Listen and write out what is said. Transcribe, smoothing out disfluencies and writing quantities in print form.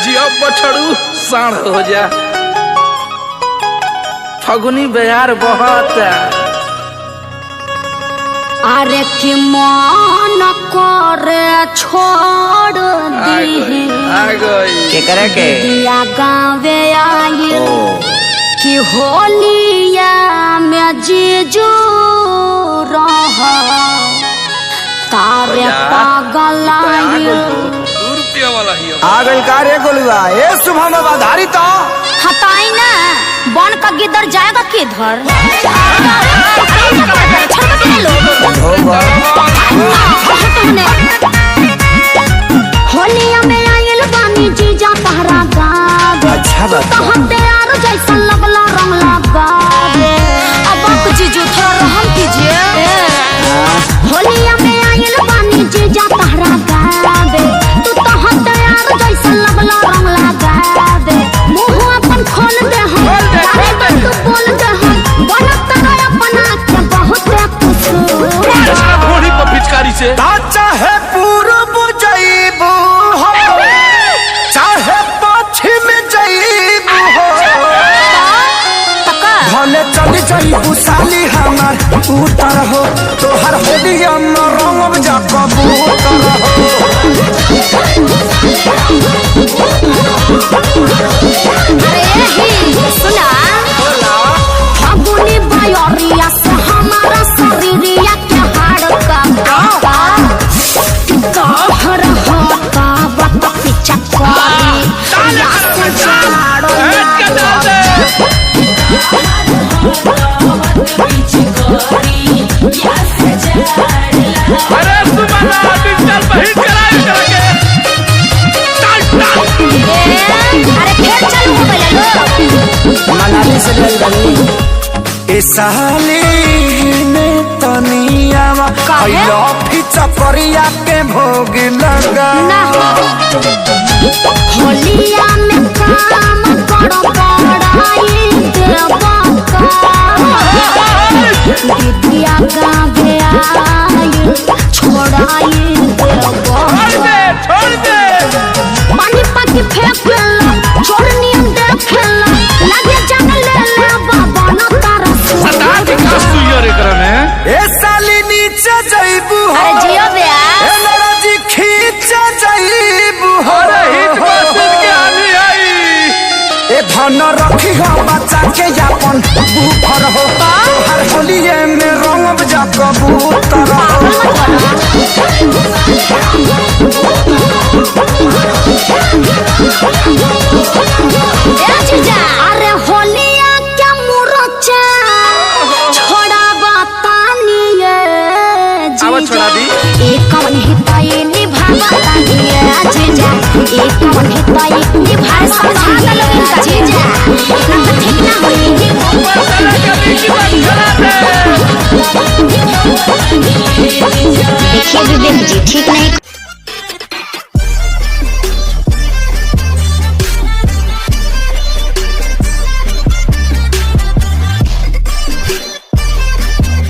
जियो बछड़ू साढ़ हो जा। फगुनी बयार बहुत अरे कि मन करे छोड़ दी के करे के दिया गाँवे आई कि होलिया में जीजू रह तारे पागल आ गई कार्य गोलुआ ए शुभम बधारी तो हटाई ना बन का गिदर जाएगा किधर होलिया में आयल बानी जीजा तहरा गावे अच्छा बात तो हम तैयार जैसा लगला रंग लगावे अब आप जीजू थोड़ा रहम कीजिए होलिया में आयल बानी जीजा तहरा गावे तू तो हम तैयार जैसा लगला रंग लगावे मुंह अपन खोल दे हम अरे बस तू बोल दे हम बनत ना अपना के बहुत कुछ घोड़ी पर पिचकारी से चाहे पूरब जइबू हो चाहे पश्चिम जइबू हो भले चली जइबू साली हमार उतर हो तोहर होलिया में रंग जा कबूतर अरे सुना फागुनी बायोरिया से हमारा शरीरिया के हाड़ का कहर होता वक्त पीछा करी या से जाड़ो अरे सुमना डिजिटल बहिर चलाई करके अरे फिर चल मोबाइल लो मनाली से ले गई ए साली ने तनियावा आइलो फिचकरिया के भोग लगा ना होलिया में काम करो बड़ाई देवा दिया गावे आई छोड़ाई छोड़ दे पानी पानी फेंकला छोड़नी देखला लगे जंग ले ले बाबा न तारा सदा के कास्तु यार एकरा में ए साली नीचे जइबू हो अरे जियो बया ए लड़जी खींच जइबू हो अरे हिट बसेस के आनी आई ए धन रखी हो बच्चा के यापन बूफर हो तोहर होलिये में रंग जा कबूतर अरे होलिया क्या मुरचा छोड़ा बतानी आवा छोड़ा दी एक कवन हिताई निभावा तानी जीजा एक कवन हिताई निभा समझा लो इनका जीजा ना तो ठीक ना होई देखिए विवेक जी ठीक